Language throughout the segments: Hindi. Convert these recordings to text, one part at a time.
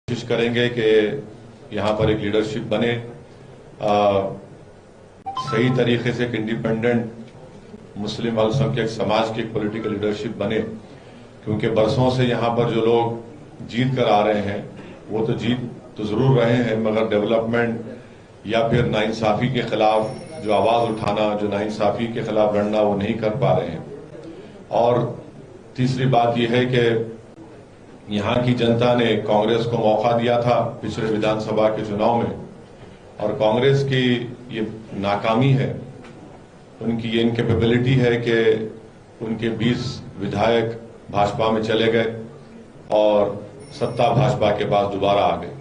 कोशिश करेंगे कि यहाँ पर एक लीडरशिप बने, सही तरीके से एक इंडिपेंडेंट मुस्लिम अल्पसंख्यक समाज की एक पॉलिटिकल लीडरशिप बने, क्योंकि बरसों से यहाँ पर जो लोग जीत कर आ रहे हैं वो तो जीत तो जरूर रहे हैं, मगर डेवलपमेंट या फिर नाइंसाफी के खिलाफ जो आवाज उठाना, जो नाइंसाफी के खिलाफ लड़ना, वो नहीं कर पा रहे हैं। और तीसरी बात यह है कि यहाँ की जनता ने कांग्रेस को मौका दिया था पिछले विधानसभा के चुनाव में, और कांग्रेस की ये नाकामी है, उनकी ये इनकेपेबिलिटी है कि उनके 20 विधायक भाजपा में चले गए और सत्ता भाजपा के पास दोबारा आ गई।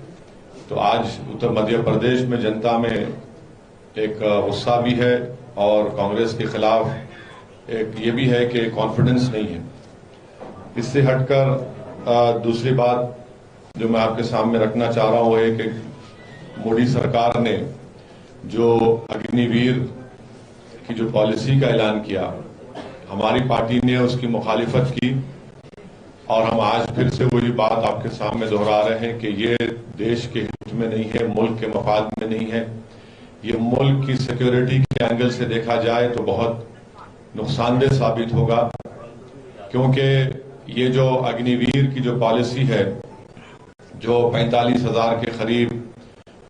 तो आज उत्तर मध्य प्रदेश में जनता में एक गुस्सा भी है और कांग्रेस के खिलाफ एक ये भी है कि कॉन्फिडेंस नहीं है। इससे हटकर दूसरी बात जो मैं आपके सामने रखना चाह रहा हूं वो है कि मोदी सरकार ने जो अग्निवीर की जो पॉलिसी का ऐलान किया, हमारी पार्टी ने उसकी मुखालिफत की, और हम आज फिर से वही बात आपके सामने दोहरा रहे हैं कि ये देश के हित में नहीं है, मुल्क के मफाद में नहीं है। ये मुल्क की सिक्योरिटी के एंगल से देखा जाए तो बहुत नुकसानदेह साबित होगा, क्योंकि ये जो अग्निवीर की जो पॉलिसी है, जो 45,000 के करीब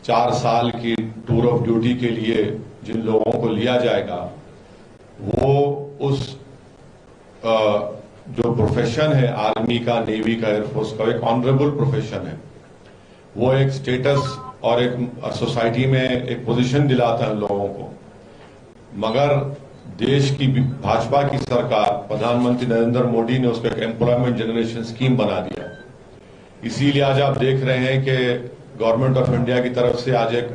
4 साल की टूर ऑफ ड्यूटी के लिए जिन लोगों को लिया जाएगा, वो उस जो प्रोफेशन है आर्मी का, नेवी का, एयरफोर्स का, एक ऑनरेबल प्रोफेशन है। वो एक स्टेटस और एक सोसाइटी में एक पोजीशन दिलाता है लोगों को। मगर देश की भाजपा की सरकार, प्रधानमंत्री नरेंद्र मोदी ने उसको एक एम्प्लॉयमेंट जनरेशन स्कीम बना दिया। इसीलिए आज आप देख रहे हैं कि गवर्नमेंट ऑफ इंडिया की तरफ से आज एक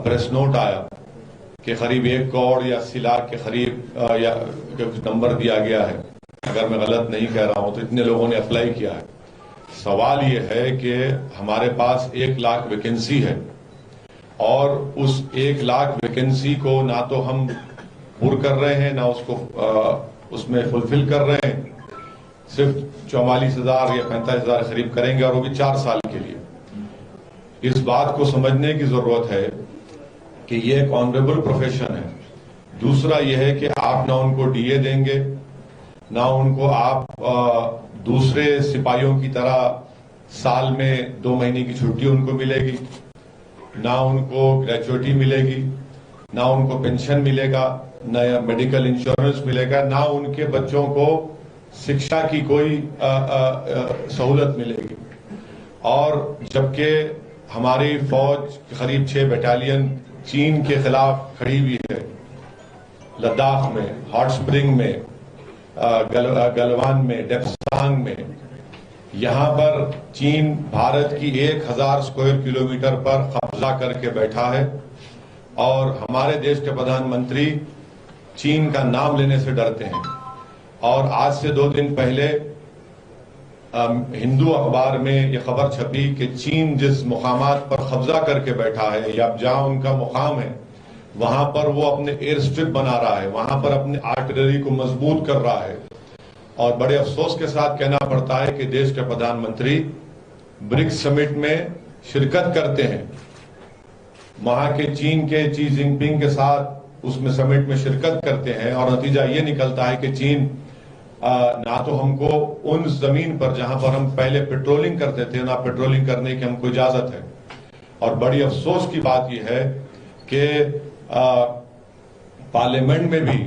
प्रेस नोट आया कि करीब 1 करोड़ या 80 लाख के करीब या कुछ नंबर दिया गया है, अगर मैं गलत नहीं कह रहा हूं, तो इतने लोगों ने अप्लाई किया है। सवाल ये है कि हमारे पास 1 लाख वैकेंसी है, और उस 1 लाख वैकेंसी को ना तो हम पूर्ण कर रहे हैं, ना उसको उसमें फुलफिल कर रहे हैं। सिर्फ 44,000 या 45,000 करीब करेंगे, और वो भी 4 साल के लिए। इस बात को समझने की जरूरत है कि ये एक ऑनरेबल प्रोफेशन है। दूसरा यह है कि आप ना उनको डीए देंगे, ना उनको आप दूसरे सिपाहियों की तरह साल में 2 महीने की छुट्टी उनको मिलेगी, ना उनको ग्रेचुइटी मिलेगी, ना उनको पेंशन मिलेगा, ना मेडिकल इंश्योरेंस मिलेगा, ना उनके बच्चों को शिक्षा की कोई सहूलत मिलेगी। और जबकि हमारी फौज करीब 6 बटालियन चीन के खिलाफ खड़ी हुई है, लद्दाख में, हॉट स्प्रिंग में, गलवान में, डेप्सांग में। यहां पर चीन भारत की 1000 स्क्वायर किलोमीटर पर कब्जा करके बैठा है, और हमारे देश के प्रधानमंत्री चीन का नाम लेने से डरते हैं। और आज से 2 दिन पहले हिंदू अखबार में यह खबर छपी कि चीन जिस मुकामात पर कब्जा करके बैठा है, या जहां उनका मुकाम है, वहां पर वो अपने एयर स्ट्रिप बना रहा है, वहां पर अपने आर्टिलरी को मजबूत कर रहा है। और बड़े अफसोस के साथ कहना पड़ता है कि देश के प्रधानमंत्री ब्रिक्स समिट में शिरकत करते हैं, वहां के चीन के शी जिनपिंग के साथ उसमें समिट में शिरकत करते हैं, और नतीजा ये निकलता है कि चीन ना तो हमको उन जमीन पर जहां पर हम पहले पेट्रोलिंग करते थे, ना पेट्रोलिंग करने की हमको इजाजत है। और बड़ी अफसोस की बात यह है कि पार्लियामेंट में भी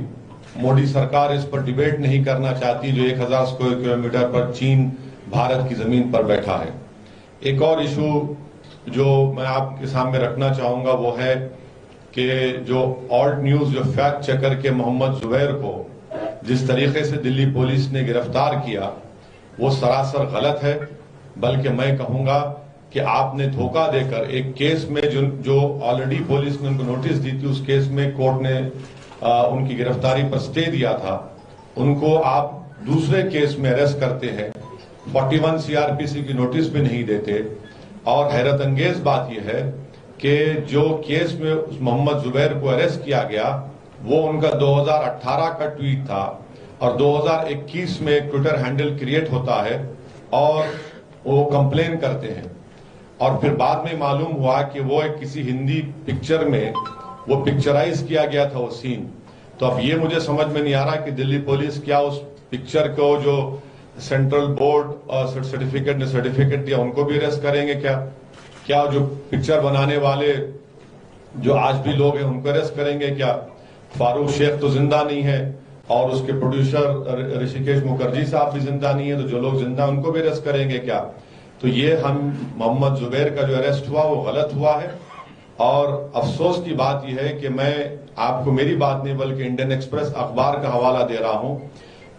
मोदी सरकार इस पर डिबेट नहीं करना चाहती, जो 1000 स्क्वायर किलोमीटर पर चीन भारत की जमीन पर बैठा है। एक और इशू जो मैं आपके सामने रखना चाहूंगा वो है कि जो ऑल्ट न्यूज, जो फैक्ट चेकर के मोहम्मद जुबैर को जिस तरीके से दिल्ली पुलिस ने गिरफ्तार किया, वो सरासर गलत है। बल्कि मैं कहूंगा कि आपने धोखा देकर एक केस में जो ऑलरेडी पुलिस ने उनको नोटिस दी थी, उस केस में कोर्ट ने उनकी गिरफ्तारी पर स्टे दिया था, उनको आप दूसरे केस में अरेस्ट करते हैं, 41 सीआरपीसी की नोटिस भी नहीं देते। और हैरत अंगेज बात यह है कि जो केस में मोहम्मद जुबैर को अरेस्ट किया गया, वो उनका 2018 का ट्वीट था, और 2021 में एक ट्विटर हैंडल क्रिएट होता है और वो कंप्लेन करते हैं। और फिर बाद में मालूम हुआ कि वो एक किसी हिंदी पिक्चर में वो पिक्चराइज किया गया था वो सीन। तो अब ये मुझे समझ में नहीं आ रहा कि दिल्ली पुलिस क्या उस पिक्चर को जो सेंट्रल बोर्ड सर्टिफिकेट ने सर्टिफिकेट दिया उनको भी अरेस्ट करेंगे क्या जो पिक्चर बनाने वाले जो आज भी लोग हैं उनको अरेस्ट करेंगे क्या? फारूक शेख तो जिंदा नहीं है और उसके प्रोड्यूसर ऋषिकेश मुखर्जी साहब भी जिंदा नहीं है, तो जो लोग जिंदा उनको भी अरेस्ट करेंगे क्या? तो ये हम मोहम्मद जुबैर का जो अरेस्ट हुआ वो गलत हुआ है। और अफसोस की बात यह है कि मैं आपको मेरी बात नहीं बल्कि इंडियन एक्सप्रेस अखबार का हवाला दे रहा हूं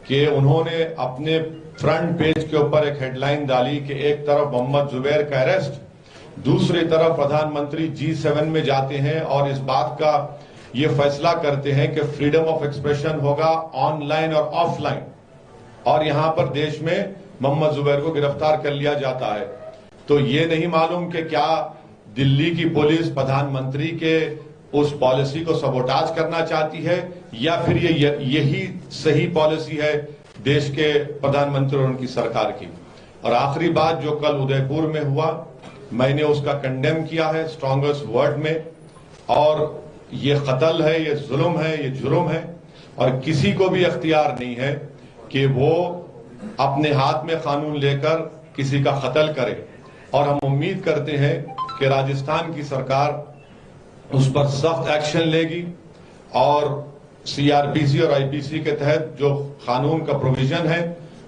कि उन्होंने अपने फ्रंट पेज के ऊपर एक हेडलाइन डाली कि एक तरफ मोहम्मद जुबैर का अरेस्ट, दूसरी तरफ प्रधानमंत्री G7 में जाते हैं और इस बात का ये फैसला करते हैं कि फ्रीडम ऑफ एक्सप्रेशन होगा ऑनलाइन और ऑफलाइन, और यहां पर देश में मोहम्मद जुबैर को गिरफ्तार कर लिया जाता है। तो ये नहीं मालूम कि क्या दिल्ली की पुलिस प्रधानमंत्री के उस पॉलिसी को सबोटाज करना चाहती है या फिर यही सही पॉलिसी है देश के प्रधानमंत्री और उनकी सरकार की। और आखिरी बात जो कल उदयपुर में हुआ, मैंने उसका कंडेम किया है स्ट्रॉन्गेस्ट वर्ड में, और ये कत्ल है, ये जुल्म है, ये जुर्म है, और किसी को भी अख्तियार नहीं है कि वो अपने हाथ में कानून लेकर किसी का कत्ल करे। और हम उम्मीद करते हैं कि राजस्थान की सरकार उस पर सख्त एक्शन लेगी और CRPC और IPC के तहत जो कानून का प्रोविजन है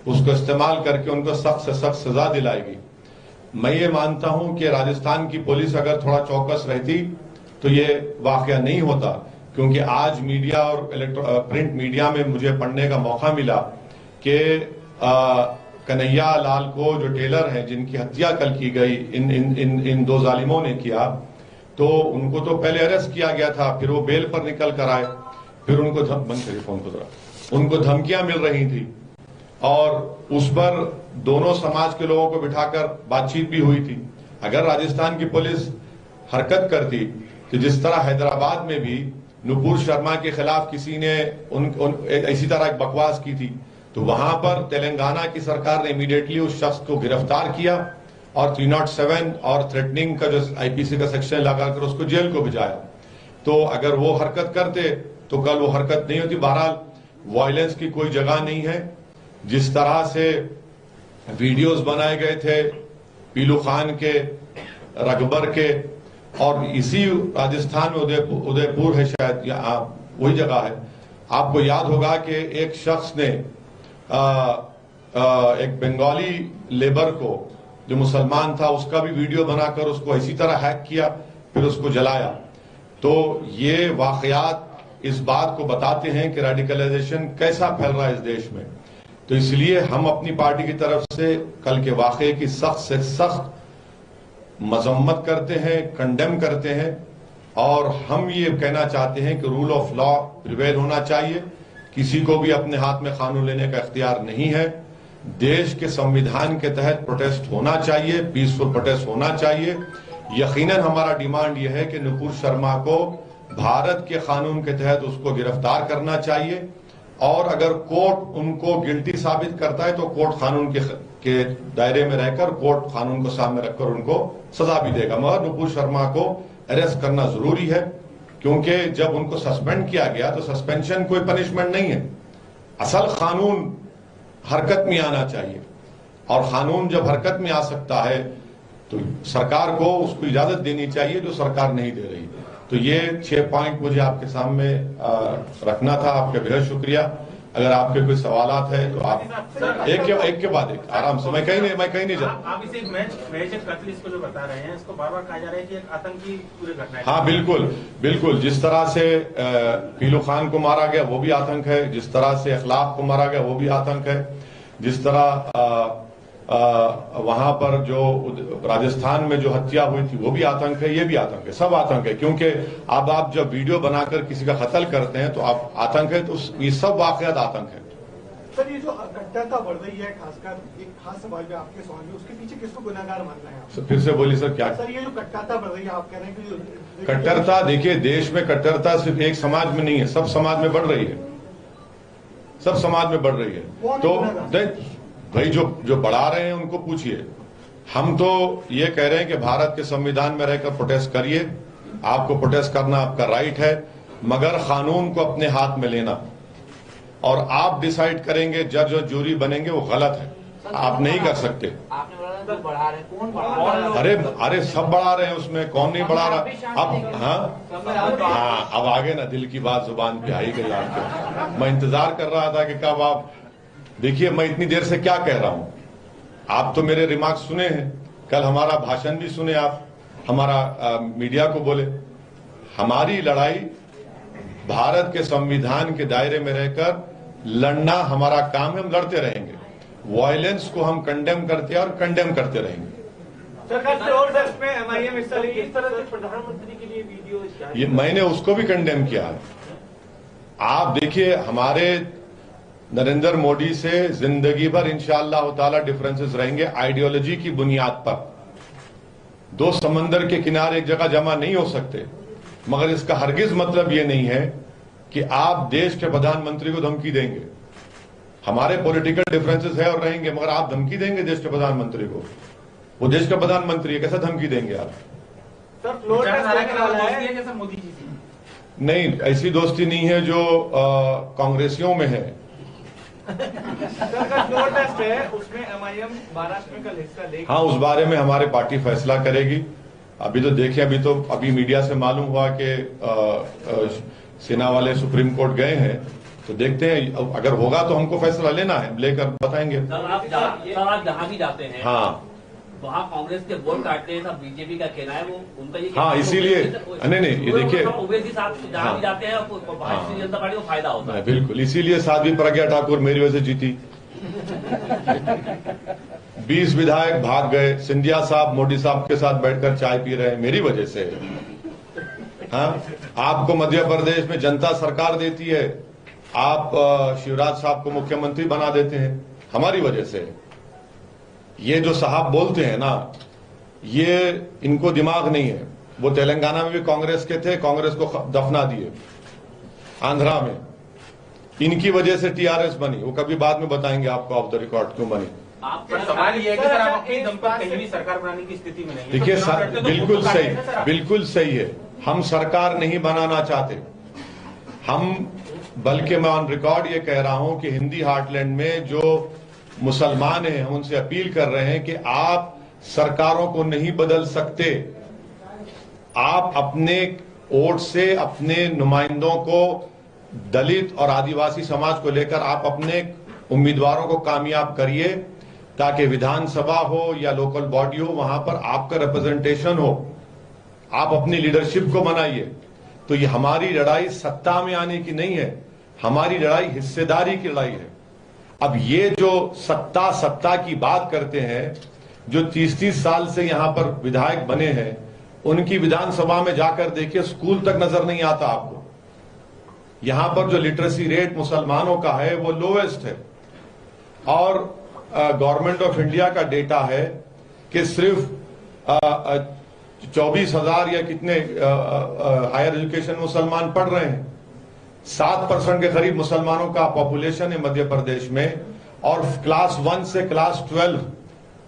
उसको इस्तेमाल करके उनको सख्त से सख्त सजा दिलाएगी। मैं ये मानता हूं कि राजस्थान की पुलिस अगर थोड़ा चौकस रहती तो ये वाकया नहीं होता, क्योंकि आज मीडिया और प्रिंट मीडिया में मुझे पढ़ने का मौका मिला कि कन्हैया लाल को जो टेलर हैं जिनकी हत्या कल की गई इन दो जालिमों ने किया, तो उनको तो पहले अरेस्ट किया गया था, फिर वो बेल पर निकल कर आए, फिर उनको बंद करिए फोन को जरा, उनको धमकियां मिल रही थी और उस पर दोनों समाज के लोगों को बिठाकर बातचीत भी हुई थी। अगर राजस्थान की पुलिस हरकत करती तो जिस तरह हैदराबाद में भी नुपुर शर्मा के खिलाफ किसी ने इसी तरह एक बकवास की थी, तो वहां पर तेलंगाना की सरकार ने इमीडिएटली उस शख्स को गिरफ्तार किया और 307 और थ्रेटनिंग का जो IPC का सेक्शन लगाकर उसको जेल को भिजाया। तो अगर वो हरकत करते तो कल वो हरकत नहीं होती। बहरहाल वायलेंस की कोई जगह नहीं है। जिस तरह से वीडियोस बनाए गए थे पीलू खान के, रकबर के, और इसी राजस्थान में उदयपुर है शायद या वही जगह है, आपको याद होगा कि एक शख्स ने एक बंगाली लेबर को जो मुसलमान था उसका भी वीडियो बनाकर उसको इसी तरह हैक किया, फिर उसको जलाया। तो ये वाकयात इस बात को बताते हैं कि रेडिकलाइजेशन कैसा फैल रहा है इस देश में। तो इसलिए हम अपनी पार्टी की तरफ से कल के वाकये की सख्त से सख्त मजम्मत करते हैं, कंडेम करते हैं, और हम ये कहना चाहते हैं कि रूल ऑफ लॉ प्रिवेल होना चाहिए। किसी को भी अपने हाथ में कानून लेने का इख्तियार नहीं है। देश के संविधान के तहत प्रोटेस्ट होना चाहिए, पीसफुल प्रोटेस्ट होना चाहिए। यकीनन हमारा डिमांड यह है कि नुपुर शर्मा को भारत के कानून के तहत उसको गिरफ्तार करना चाहिए, और अगर कोर्ट उनको गिल्टी साबित करता है तो कोर्ट कानून के दायरे में रहकर कोर्ट कानून को सामने रखकर उनको सजा भी देगा। मगर नुपुर शर्मा को अरेस्ट करना जरूरी है, क्योंकि जब उनको सस्पेंड किया गया तो सस्पेंशन कोई पनिशमेंट नहीं है। असल कानून हरकत में आना चाहिए, और कानून जब हरकत में आ सकता है तो सरकार को उसको इजाजत देनी चाहिए, जो सरकार नहीं दे रही। तो ये 6 पॉइंट मुझे आपके सामने रखना था। आपका बेहद शुक्रिया। अगर आपके कोई सवालात है तो आप एक के बाद एक आराम से, मैं कहीं नहीं जा। आप इसे कत्ल इसको जो बता रहे हैं, इसको बार बार कहा जा रहा है कि एक आतंकी पूरी घटना है। हाँ बिल्कुल, जिस तरह से पीलू खान को मारा गया वो भी आतंक है, जिस तरह से अखलाक को मारा गया वो भी आतंक है, जिस तरह वहां पर जो राजस्थान में जो हत्या हुई थी वो भी आतंक है, ये भी आतंक है, सब आतंक है। क्योंकि अब आप जब वीडियो बनाकर किसी का कत्ल करते हैं तो आप आतंक है, तो ये सब वाकयात आतंक है। सर, ये जो कट्टरता बढ़ रही है, खासकर एक खास सवाल में आपके सवाल में, उसके पीछे किसको गुनहगार मानना है? फिर से बोलिए सर, क्या? सर, ये जो कट्टरता बढ़ रही है, आप कह रहे हैं कि कट्टरता, देखिए देश में कट्टरता सिर्फ एक समाज में नहीं है, सब समाज में बढ़ रही है, सब समाज में बढ़ रही है। तो भाई जो बढ़ा रहे हैं उनको पूछिए, हम तो ये कह रहे हैं कि भारत के संविधान में रहकर प्रोटेस्ट करिए, आपको प्रोटेस्ट करना आपका राइट है, मगर कानून को अपने हाथ में लेना और आप डिसाइड करेंगे, जज और जूरी बनेंगे, वो गलत है। आप नहीं कर सकते। आपने बोला बढ़ा रहे, कौन बढ़ा रहा है? अरे सब बढ़ा रहे हैं, उसमें कौन नहीं बढ़ा रहा। अब हाँ अब आगे ना दिल की बात जुबान पे आई गई आपके। मैं इंतजार कर रहा था कि कब आप, देखिए मैं इतनी देर से क्या कह रहा हूं, आप तो मेरे रिमार्क्स सुने हैं, कल हमारा भाषण भी सुने आप, हमारा मीडिया को बोले। हमारी लड़ाई भारत के संविधान के दायरे में रहकर लड़ना हमारा काम है, हम लड़ते रहेंगे। वायलेंस को हम कंडेम करते हैं और कंडेम करते रहेंगे। प्रधानमंत्री के लिए वीडियो ये मैंने उसको भी कंडेम किया है। आप देखिए, हमारे नरेंद्र मोदी से जिंदगी भर इंशाअल्लाह ताला डिफरेंसेस रहेंगे आइडियोलॉजी की बुनियाद पर। दो समंदर के किनारे एक जगह जमा नहीं हो सकते, मगर इसका हरगिज मतलब ये नहीं है कि आप देश के प्रधानमंत्री को धमकी देंगे। हमारे पॉलिटिकल डिफरेंसेस है और रहेंगे, मगर आप धमकी देंगे देश के प्रधानमंत्री को? वो देश का प्रधानमंत्री है, कैसे धमकी देंगे आप? Sir floor test Modi ji से नहीं, ऐसी दोस्ती नहीं है जो कांग्रेसियों में है। फ्लोर टेस्ट है, उसमें एमआईएम महाराष्ट्र में कल हिस्सा लेगी। हाँ, उस बारे में हमारे पार्टी फैसला करेगी। अभी तो देखिए, अभी मीडिया से मालूम हुआ कि सेना वाले सुप्रीम कोर्ट गए हैं, तो देखते हैं, अगर होगा तो हमको फैसला लेना है, लेकर बताएंगे। सर आप जहाँ भी जाते हैं, हाँ, वहाँ कांग्रेस के वोट काटते हैं, सब बीजेपी का कहना है, वो उनका ये हाँ, इसीलिए नहीं ये देखिए, ओवैसी साहब जहाँ भी जाते हैं भारतीय जनता पार्टी को फायदा होता है। बिल्कुल, इसीलिए साध्वी प्रज्ञा ठाकुर मेरी वजह से जीती। 20 विधायक भाग गए, सिंधिया साहब मोदी साहब के साथ बैठकर चाय पी रहे हैं, मेरी वजह से। हाँ, आपको मध्य प्रदेश में जनता सरकार देती है, आप शिवराज साहब को मुख्यमंत्री बना देते हैं, हमारी वजह से। ये जो साहब बोलते हैं ना, ये इनको दिमाग नहीं है। वो तेलंगाना में भी कांग्रेस के थे, कांग्रेस को दफना दिए। आंध्रा में इनकी वजह से टीआरएस बनी, वो कभी बाद में बताएंगे आपको ऑफ द रिकॉर्ड क्यों बनी। सवाल ये है कि सर आप अपनी दम पर कहीं भी सरकार बनाने की स्थिति में नहीं। देखिए बिल्कुल सही, बिल्कुल सही है, हम सरकार नहीं बनाना चाहते। हम बल्कि मैं ऑन रिकॉर्ड ये कह रहा हूं कि हिंदी हार्टलैंड में जो मुसलमान हैं, हम उनसे अपील कर रहे हैं कि आप सरकारों को नहीं बदल सकते। आप अपने वोट से अपने नुमाइंदों को, दलित और आदिवासी समाज को लेकर आप अपने उम्मीदवारों को कामयाब करिए, ताकि विधानसभा हो या लोकल बॉडी हो, वहां पर आपका रिप्रेजेंटेशन हो। आप अपनी लीडरशिप को बनाइए। तो ये हमारी लड़ाई सत्ता में आने की नहीं है, हमारी लड़ाई हिस्सेदारी की लड़ाई है। अब ये जो सत्ता की बात करते हैं, जो 30-30 साल से यहां पर विधायक बने हैं, उनकी विधानसभा में जाकर देखिए, स्कूल तक नजर नहीं आता आपको। यहां पर जो लिटरेसी रेट मुसलमानों का है वो लोएस्ट है, और गवर्नमेंट ऑफ इंडिया का डेटा है कि सिर्फ 24,000 या कितने हायर एजुकेशन मुसलमान पढ़ रहे हैं। 7% के करीब मुसलमानों का पॉपुलेशन है मध्य प्रदेश में, और क्लास 1 से क्लास 12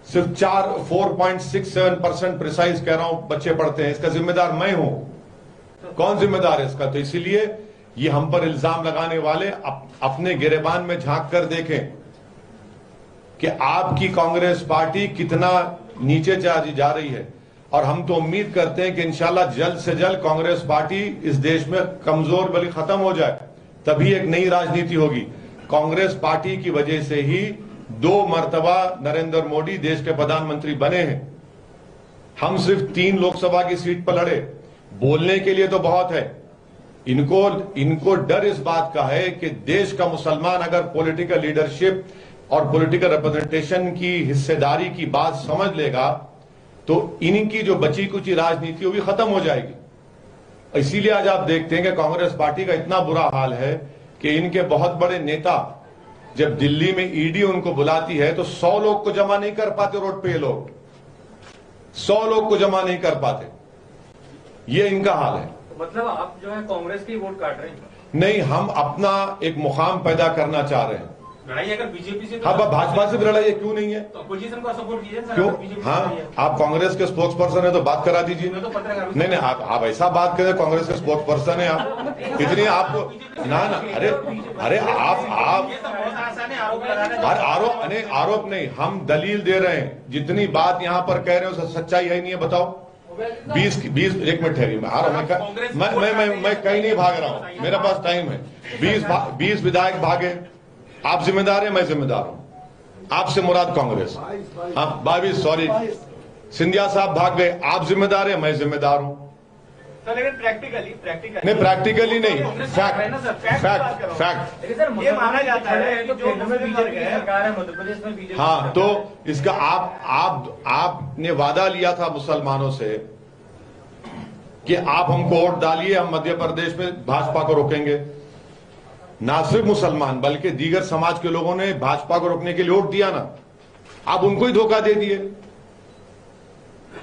सिर्फ 4.67% प्रिसाइज कह रहा हूं बच्चे पढ़ते हैं। इसका जिम्मेदार मैं हूं। कौन जिम्मेदार है इसका? तो इसीलिए ये हम पर इल्जाम लगाने वाले अपने गिरेबान में झांक कर देखें कि आपकी कांग्रेस पार्टी कितना नीचे जा रही है। और हम तो उम्मीद करते हैं कि इंशाल्लाह जल्द से जल्द कांग्रेस पार्टी इस देश में कमजोर बल्कि खत्म हो जाए, तभी एक नई राजनीति होगी। कांग्रेस पार्टी की वजह से ही 2 मर्तबा नरेंद्र मोदी देश के प्रधानमंत्री बने हैं। हम सिर्फ 3 लोकसभा की सीट पर लड़े। बोलने के लिए तो बहुत है, इनको डर इस बात का है कि देश का मुसलमान अगर पॉलिटिकल लीडरशिप और पॉलिटिकल रिप्रेजेंटेशन की हिस्सेदारी की बात समझ लेगा, तो इनकी जो बची कुची राजनीति वो भी खत्म हो जाएगी। इसीलिए आज आप देखते हैं कि कांग्रेस पार्टी का इतना बुरा हाल है कि इनके बहुत बड़े नेता, जब दिल्ली में ईडी उनको बुलाती है तो 100 लोग को जमा नहीं कर पाते रोड पे। ये लोग 100 लोग को जमा नहीं कर पाते, ये इनका हाल है। मतलब आप जो है कांग्रेस की वोट काट रहे हैं? नहीं, हम अपना एक मुकाम पैदा करना चाह रहे हैं। लड़ाई अगर बीजेपी से हाँ, भाजपा से भी लड़ाई है, क्यों नहीं है? तो अपोजिशन को सपोर्ट कीजिए सर। क्यों? अगर बीजेपी से हाँ, लड़ाई है। आप कांग्रेस के स्पोक्स पर्सन है तो बात करा दीजिए। तो पत्रकार नहीं, आप ऐसा बात करें, कांग्रेस के स्पोक्स पर्सन है आप, इतनी आपको ना, अरे आप ये तो बहुत आसान है आरोप लगाना। आरोप नहीं, हम दलील दे रहे हैं। जितनी बात यहाँ पर कह रहे हो सच्चाई है नहीं है, बताओ। 20 एक मिनट ठहरिए, मैं आ रहा हूँ, मैं कहीं नहीं भाग रहा हूँ, मेरे पास टाइम है। 20 विधायक भागे, आप जिम्मेदार हैं, मैं जिम्मेदार हूं। आपसे मुराद कांग्रेस। हाँ, 22 सॉरी, सिंधिया साहब भाग गए, आप जिम्मेदार हैं, मैं जिम्मेदार हूं। सर लेकिन प्रैक्टिकली नहीं, प्रैक्टिकली नहीं, फैक्ट। ये माना जाता है कि जो बीजेपी सरकार है मध्य प्रदेश में बीजेपी। हाँ, तो इसका आपने वादा लिया था मुसलमानों से कि आप हमको वोट डालिए, हम मध्य प्रदेश में भाजपा को रोकेंगे। ना सिर्फ मुसलमान बल्कि दीगर समाज के लोगों ने भाजपा को रोकने के लिए वोट दिया ना, आप उनको ही धोखा दे दिए।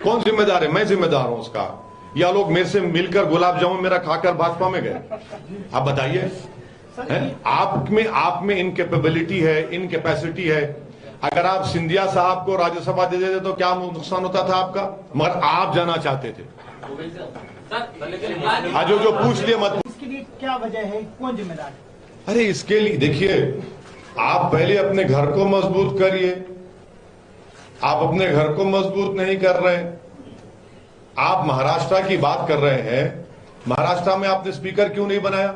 कौन जिम्मेदार है? मैं जिम्मेदार हूं उसका, या लोग मेरे से मिलकर गुलाब जामुन मेरा खाकर भाजपा में गए? आप बताइए। आप में इनकेपेबिलिटी है, इनकेपेसिटी है। अगर आप सिंधिया साहब को राज्यसभा दे देते तो क्या नुकसान होता था आपका? मगर आप जाना चाहते थे। आज जो पूछ लिए मत। इसके लिए क्या वजह है, कौन जिम्मेदार है? अरे इसके लिए देखिए, आप पहले अपने घर को मजबूत करिए। आप अपने घर को मजबूत नहीं कर रहे हैं। आप महाराष्ट्र की बात कर रहे हैं, महाराष्ट्र में आपने स्पीकर क्यों नहीं बनाया?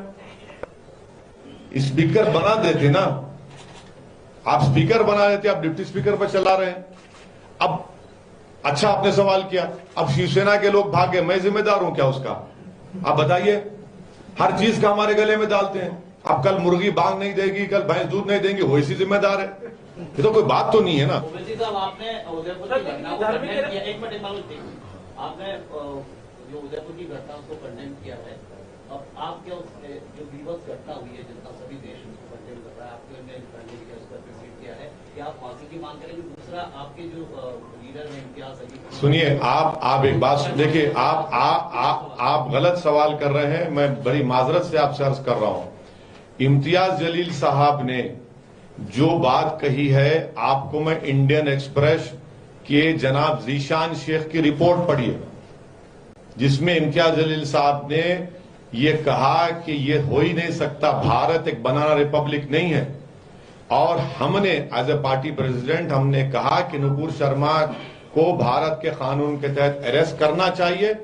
स्पीकर बना देते ना, आप स्पीकर बना देते, आप डिप्टी स्पीकर पर चला रहे हैं। अब अच्छा, आपने सवाल किया, अब शिवसेना के लोग भाग गए, मैं जिम्मेदार हूं क्या उसका? आप बताइए। हर चीज का हमारे गले में डालते हैं। अब कल मुर्गी बांग नहीं देगी, कल भैंस दूध नहीं देंगी, वो इसी जिम्मेदार है। ये तो कोई बात तो नहीं है ना। ओवैसी साहब, आपने उदयपुर की घटना को कंडेम किया, एक मिनट आपने जो उदयपुर की घटना उसको कंडेम किया है। अब आप क्या जो बीभत्स घटना हुई है जितना सभी देश उसको कंडेम कर रहा है, आपके कंडेम किया, उसका प्रेसिडेंट किया है, क्या आप फांसी की मांग करेंगे? दूसरा, आपके जो लीडर हैं इम्तियाज अली, सुनिए, आप एक बात देखिए, आप गलत सवाल कर रहे हैं। मैं बड़ी माजरत से आपसे अर्ज कर रहा हूं। इम्तियाज जलील साहब ने जो बात कही है, आपको मैं इंडियन एक्सप्रेस के जनाब जीशान शेख की रिपोर्ट पढ़ी है, जिसमें इम्तियाज जलील साहब ने ये कहा कि ये हो ही नहीं सकता, भारत एक बनाना रिपब्लिक नहीं है। और हमने एज ए पार्टी प्रेसिडेंट हमने कहा कि नुपुर शर्मा को भारत के कानून के तहत अरेस्ट करना चाहिए,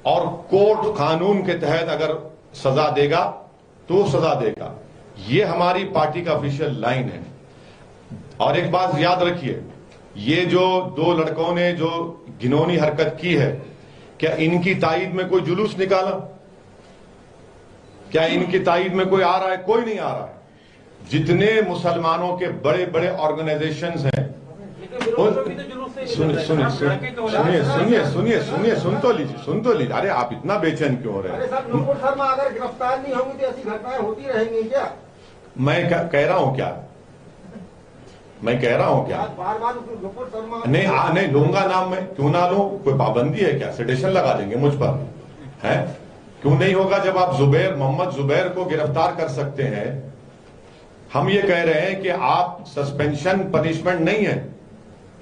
और कोर्ट कानून के तहत अगर सजा देगा तो सजा देगा। ये हमारी पार्टी का ऑफिशियल लाइन है। और एक बात याद रखिए, ये जो 2 लड़कों ने जो घिनौनी हरकत की है, क्या इनकी ताईद में कोई जुलूस निकाला? क्या इनकी ताईद में कोई आ रहा है? कोई नहीं आ रहा है। जितने मुसलमानों के बड़े बड़े ऑर्गेनाइजेशंस हैं, सुनिए, सुन तो लीजिए। अरे आप इतना बेचैन क्यों हो रहे हैं? सर, नुपुर शर्मा अगर गिरफ्तार नहीं होंगी तो ऐसी घटनाएं होती रहेंगी क्या? मैं कह रहा हूं क्या? मैं कह रहा हूं क्या? बार नुपुर शर्मा नहीं लूंगा नाम, मैं क्यों ना लूं? कोई पाबंदी है क्या? सिटेशन लगा देंगे मुझ पर, है? क्यों नहीं होगा? जब आप मोहम्मद जुबैर को गिरफ्तार कर सकते हैं। हम ये कह रहे हैं कि आप सस्पेंशन पनिशमेंट नहीं है,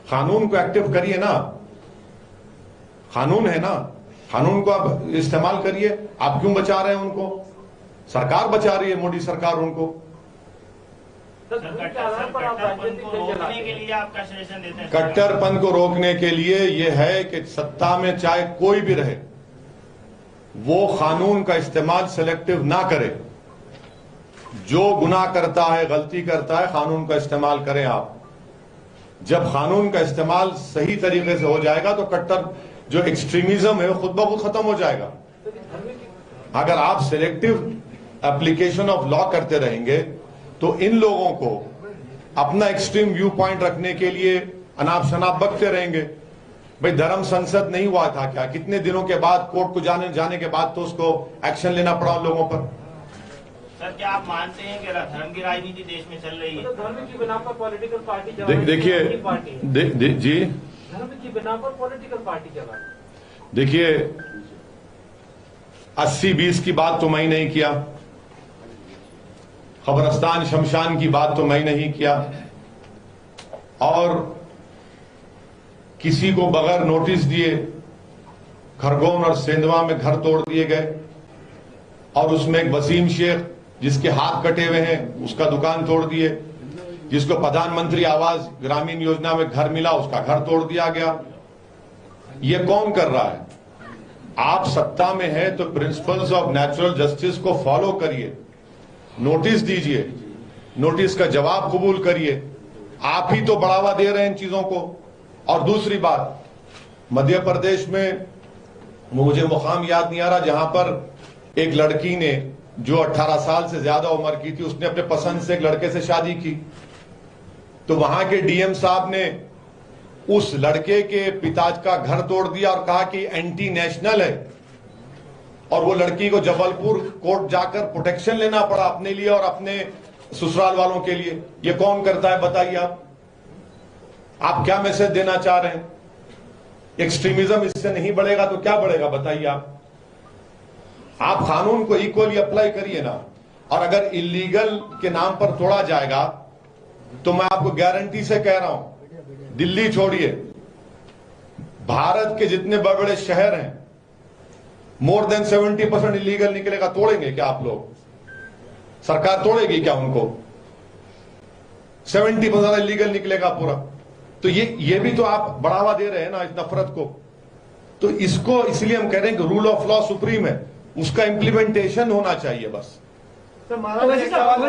कानून को एक्टिव करिए ना। कानून है ना, कानून को आप इस्तेमाल करिए। आप क्यों बचा रहे हैं उनको? सरकार बचा रही है, मोदी सरकार उनको। कट्टरपन को रोकने के लिए यह है कि सत्ता में चाहे कोई भी रहे, वो कानून का इस्तेमाल सिलेक्टिव ना करे। जो गुनाह करता है, गलती करता है, कानून का इस्तेमाल करें आप। जब कानून का इस्तेमाल सही तरीके से हो जाएगा तो कट्टर जो एक्सट्रीमिज्म है वो खुद ब खुद खत्म हो जाएगा। अगर आप सिलेक्टिव एप्लीकेशन ऑफ लॉ करते रहेंगे तो इन लोगों को अपना एक्सट्रीम व्यू पॉइंट रखने के लिए अनाप शनाप बकते रहेंगे। भाई, धर्म संसद नहीं हुआ था क्या? कितने दिनों के बाद कोर्ट को जाने के बाद तो उसको एक्शन लेना पड़ा उन लोगों पर। सर, क्या आप मानते हैं कि धर्म की राजनीति देश में चल रही है? तो धर्म की बिना पर पॉलिटिकल पार्टी देखिए जी, धर्म की बिना पर पॉलिटिकल पार्टी चला। देखिए, 80-20 की बात तो मैं नहीं किया। खबरस्तान शमशान की बात तो मैं नहीं किया, और किसी को बगैर नोटिस दिए खरगोन और सेंधवा में घर तोड़ दिए गए, और उसमें एक वसीम शेख जिसके हाथ कटे हुए हैं उसका दुकान तोड़ दिए, जिसको प्रधानमंत्री आवास ग्रामीण योजना में घर मिला उसका घर तोड़ दिया गया। ये कौन कर रहा है? आप सत्ता में है तो प्रिंसिपल्स ऑफ नेचुरल जस्टिस को फॉलो करिए, नोटिस दीजिए, नोटिस का जवाब कबूल करिए। आप ही तो बढ़ावा दे रहे हैं इन चीजों को। और दूसरी बात, मध्य प्रदेश में मुझे मुकाम याद नहीं आ रहा जहां पर एक लड़की ने जो 18 साल से ज्यादा उम्र की थी, उसने अपने पसंद से एक लड़के से शादी की, तो वहां के डीएम साहब ने उस लड़के के पिता का घर तोड़ दिया और कहा कि एंटी नेशनल है, और वो लड़की को जबलपुर कोर्ट जाकर प्रोटेक्शन लेना पड़ा अपने लिए और अपने ससुराल वालों के लिए। ये कौन करता है बताइए आप क्या मैसेज देना चाह रहे हैं? एक्सट्रीमिज्म इससे नहीं बढ़ेगा तो क्या बढ़ेगा बताइए आप कानून को इक्वली अप्लाई करिए ना। और अगर इलीगल के नाम पर तोड़ा जाएगा तो मैं आपको गारंटी से कह रहा हूं, दिल्ली छोड़िए, भारत के जितने बड़े बड़े शहर हैं मोर देन 70% इलीगल निकलेगा। तोड़ेंगे क्या आप लोग? सरकार तोड़ेगी क्या उनको? 70% इलीगल निकलेगा पूरा। तो ये भी तो आप बढ़ावा दे रहे हैं ना इस नफरत को। तो इसको इसलिए हम कह रहे हैं कि रूल ऑफ लॉ सुप्रीम है, उसका इंप्लीमेंटेशन होना चाहिए बस। तो सरकार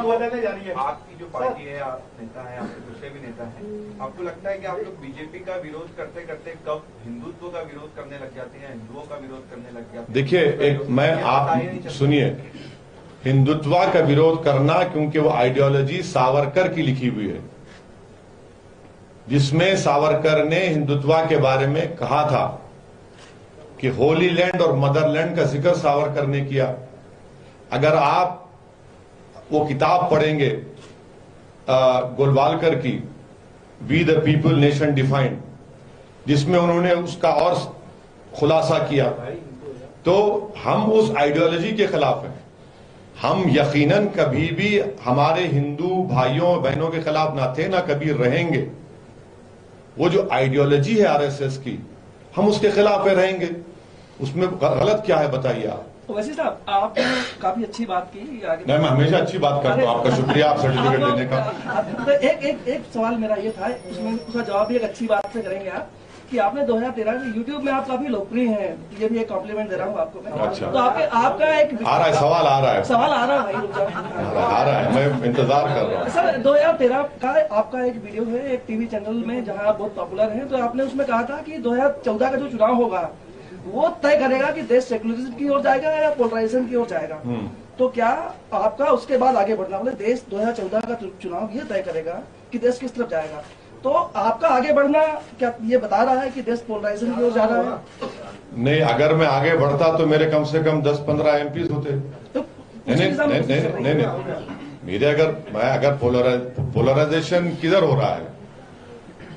बदलने जा रही है। आपकी जो पार्टी है, आप नेता है, आपके दूसरे भी नेता हैं, आपको लगता है कि आप लोग बीजेपी का विरोध करते करते कब हिंदुत्व का विरोध करने लग जाते हैं, हिंदुओं का विरोध करने लग जाते हैं? देखिए, आप सुनिए, हिंदुत्व का विरोध करना, क्योंकि वो आइडियोलॉजी सावरकर की लिखी हुई है, जिसमें सावरकर ने हिंदुत्व के बारे में कहा था कि होली लैंड और मदरलैंड का जिक्र सावरकर ने किया। अगर आप वो किताब पढ़ेंगे गोलवालकर की, we the people nation defined, जिसमें उन्होंने उसका और खुलासा किया, तो हम उस आइडियोलॉजी के खिलाफ हैं। हम यकीनन कभी भी हमारे हिंदू भाइयों बहनों के खिलाफ ना थे, ना कभी रहेंगे। वो जो आइडियोलॉजी है आरएसएस की, हम उसके खिलाफ रहेंगे। उसमें गलत क्या है बताइए आप? वैसे साहब, आपने काफी अच्छी बात की। नहीं, मैं हमेशा अच्छी बात करता हूँ, आपका शुक्रिया आप सर्टिफिकेट देने का। तो एक सवाल मेरा ये था, उसमें उसका जवाब भी एक अच्छी बात से करेंगे आप, कि आपने 2013 में यूट्यूब में आप काफी लोकप्रिय हैं, ये भी एक कॉम्प्लीमेंट दे रहा हूँ आपको मैं। अच्छा। तो आपका एक आ रहा है सवाल, आ रहा है भाई, रुक जाओ। आ रहा है, मैं इंतजार कर रहा हूँ। सर, 2013 का आपका एक वीडियो है एक टीवी चैनल में जहाँ आप बहुत पॉपुलर हैं, तो आपने उसमें कहा था कि 2014 का जो चुनाव होगा वो तय करेगा कि देश सेकुलरिज्म की ओर जाएगा या पोलराइजेशन की ओर जाएगा। तो क्या आपका उसके बाद आगे बढ़ना, मतलब देश 2014 का चुनाव ये तय करेगा कि देश किस तरफ जाएगा, तो आपका आगे बढ़ना क्या ये बता रहा है कि देश पोलराइजेशन की ओर जा रहा है? नहीं, अगर मैं आगे बढ़ता तो मेरे कम से कम 10-15 एमपी होते। तो नहीं, मेरे अगर पोलराइजेशन किधर हो रहा है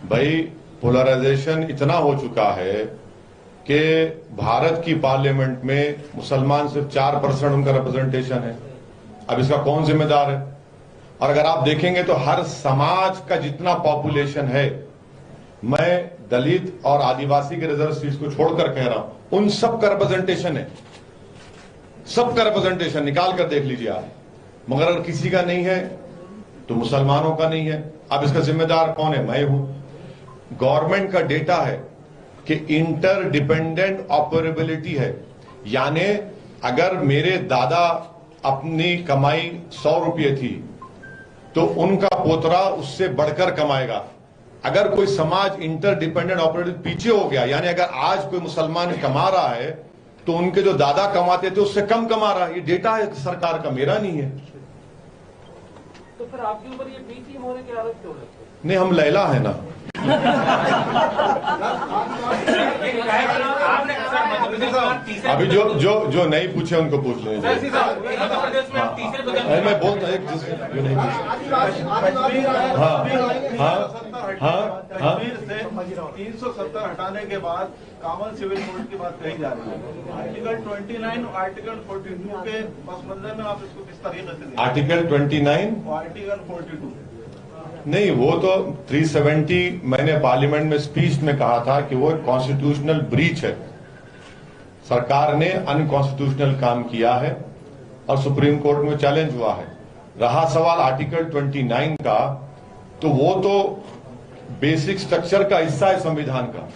भाई? पोलराइजेशन इतना हो चुका है कि भारत की पार्लियामेंट में मुसलमान सिर्फ 4% उनका रिप्रेजेंटेशन है। अब इसका कौन जिम्मेदार है? और अगर आप देखेंगे तो हर समाज का जितना पॉपुलेशन है, मैं दलित और आदिवासी के रिजर्व सीट्स को छोड़कर कह रहा हूं, उन सब का रिप्रेजेंटेशन है, सबका रिप्रेजेंटेशन निकाल कर देख लीजिए आप। मगर अगर किसी का नहीं है तो मुसलमानों का नहीं है। अब इसका जिम्मेदार कौन है? मैं हूं। गवर्नमेंट का डेटा है कि इंटर डिपेंडेंट ऑपरेबिलिटी है, यानी अगर मेरे दादा अपनी कमाई 100 रुपये थी तो उनका पोतरा उससे बढ़कर कमाएगा। अगर कोई समाज इंटर डिपेंडेंट ऑपरेबिलिटी पीछे हो गया, यानी अगर आज कोई मुसलमान कमा रहा है तो उनके जो दादा कमाते थे उससे कम कमा रहा है। ये डेटा है सरकार का, मेरा नहीं है। तो फिर आपके ऊपर ये बी टीम होने के आरोप क्यों लगते? नहीं, हम लैला है ना। अभी जो नहीं पूछे उनको पूछ लें। मैं बोलता एक जो नहीं पूछे। हाँ, कश्मीर से 370 हटाने के बाद कॉमन सिविल कोड की बात कही जा रही है। आर्टिकल 29 और आर्टिकल 42 के पस मंजर में आप इसको किस तरीके से देखें? आर्टिकल 29 और आर्टिकल 42 नहीं, वो तो 370 मैंने पार्लियामेंट में स्पीच में कहा था कि वो कॉन्स्टिट्यूशनल ब्रीच है। सरकार ने अनकॉन्स्टिट्यूशनल काम किया है और सुप्रीम कोर्ट में चैलेंज हुआ है। रहा सवाल आर्टिकल 29 का, तो वो तो बेसिक स्ट्रक्चर का हिस्सा है संविधान का।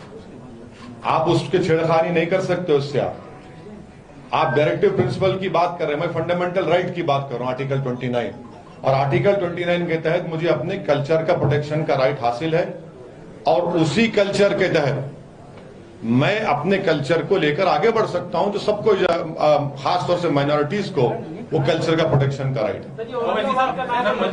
आप उसके छेड़खानी नहीं कर सकते उससे। आप डायरेक्टिव प्रिंसिपल की बात कर रहे हैं, मैं फंडामेंटल राइट की बात कर रहा हूं, आर्टिकल 29। और आर्टिकल 29 के तहत मुझे अपने कल्चर का प्रोटेक्शन का राइट हासिल है और उसी कल्चर के तहत मैं अपने कल्चर को लेकर आगे बढ़ सकता हूं। तो सबको, खासतौर से माइनॉरिटीज को, वो कल्चर का प्रोटेक्शन का राइट है। मध्य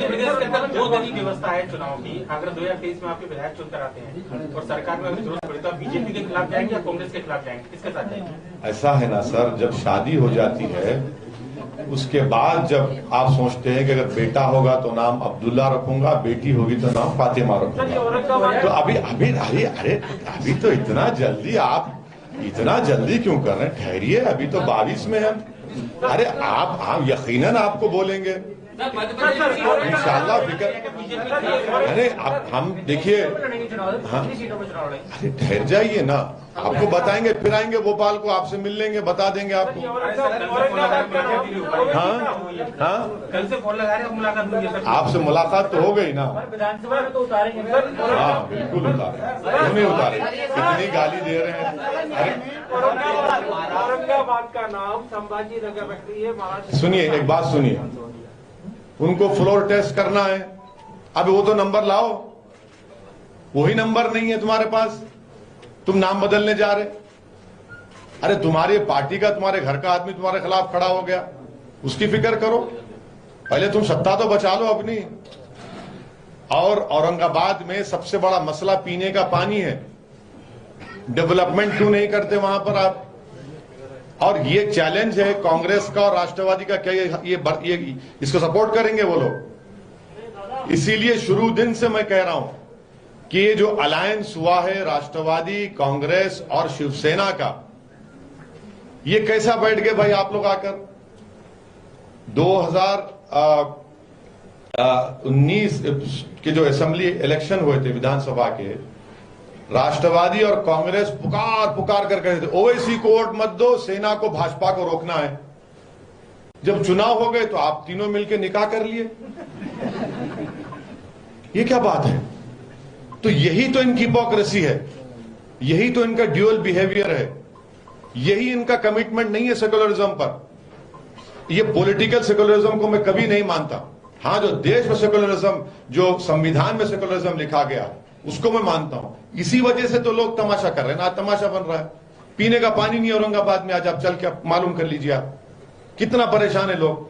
प्रदेश के अंदर 2 दिन की व्यवस्था है चुनाव की। अगर 2023 में आपके विधायक चुनकर आते हैं और सरकार में अभी जरूरत पड़े तो बीजेपी के खिलाफ जाएंगे या कांग्रेस के खिलाफ जाएंगे, किसके साथ जाएंगे? ऐसा है ना सर, जब शादी हो जाती है उसके बाद जब आप सोचते हैं कि अगर बेटा होगा तो नाम अब्दुल्ला रखूंगा, बेटी होगी तो नाम फातिमा रखूंगा। तो अभी तो इतना जल्दी, आप इतना जल्दी क्यों कर रहे हैं? ठहरिए, अभी तो 22 में है। अरे आप यकीनन आपको बोलेंगे इंशाल्लाह। फिक्र, अरे आप, हम देखिए, हाँ, अरे ठहर जाइए ना, आपको बताएंगे। फिर आएंगे भोपाल को, आपसे मिल लेंगे, बता देंगे आपको। हाँ, कल से फोन लगा रहे हैं, मुलाकात हुई है। आपसे मुलाकात तो हो गई ना? विधानसभा में तो उतारेंगे। हाँ बिल्कुल उतारे, क्यों नहीं उतारे? कितनी गाली दे रहे हैं। औरंगाबाद का नाम संभाजी नगर रख रही है। सुनिए, एक बात सुनिए, उनको फ्लोर टेस्ट करना है। अब वो तो नंबर लाओ, वही नंबर नहीं है तुम्हारे पास, तुम नाम बदलने जा रहे। अरे तुम्हारी पार्टी का, तुम्हारे घर का आदमी तुम्हारे खिलाफ खड़ा हो गया, उसकी फिक्र करो। पहले तुम सत्ता तो बचा लो अपनी। और औरंगाबाद में सबसे बड़ा मसला पीने का पानी है। डेवलपमेंट क्यों नहीं करते वहां पर आप? और ये चैलेंज है कांग्रेस का और राष्ट्रवादी का, क्या ये इसको सपोर्ट करेंगे वो लोग? इसीलिए शुरू दिन से मैं कह रहा हूं कि ये जो अलायंस हुआ है राष्ट्रवादी, कांग्रेस और शिवसेना का, ये कैसा बैठ गए भाई आप लोग आकर? 2019 के जो असेंबली इलेक्शन हुए थे विधानसभा के, राष्ट्रवादी और कांग्रेस पुकार कर कहे थे ओवैसी को वोट मत दो, सेना को, भाजपा को रोकना है। जब चुनाव हो गए तो आप तीनों मिलकर निकाह कर लिए। ये क्या बात है? तो यही तो इनकी हिपोक्रेसी है, यही तो इनका ड्यूअल बिहेवियर है, यही इनका कमिटमेंट नहीं है सेकुलरिज्म पर। ये पॉलिटिकल सेकुलरिज्म को मैं कभी नहीं मानता। हाँ, जो देश में सेकुलरिज्म, जो संविधान में सेकुलरिज्म लिखा गया, उसको मैं मानता हूं। इसी वजह से तो लोग तमाशा कर रहे हैं ना, तमाशा बन रहा है। पीने का पानी नहीं औरंगाबाद में, आज आप चल के मालूम कर लीजिए, आप कितना परेशान है लोग।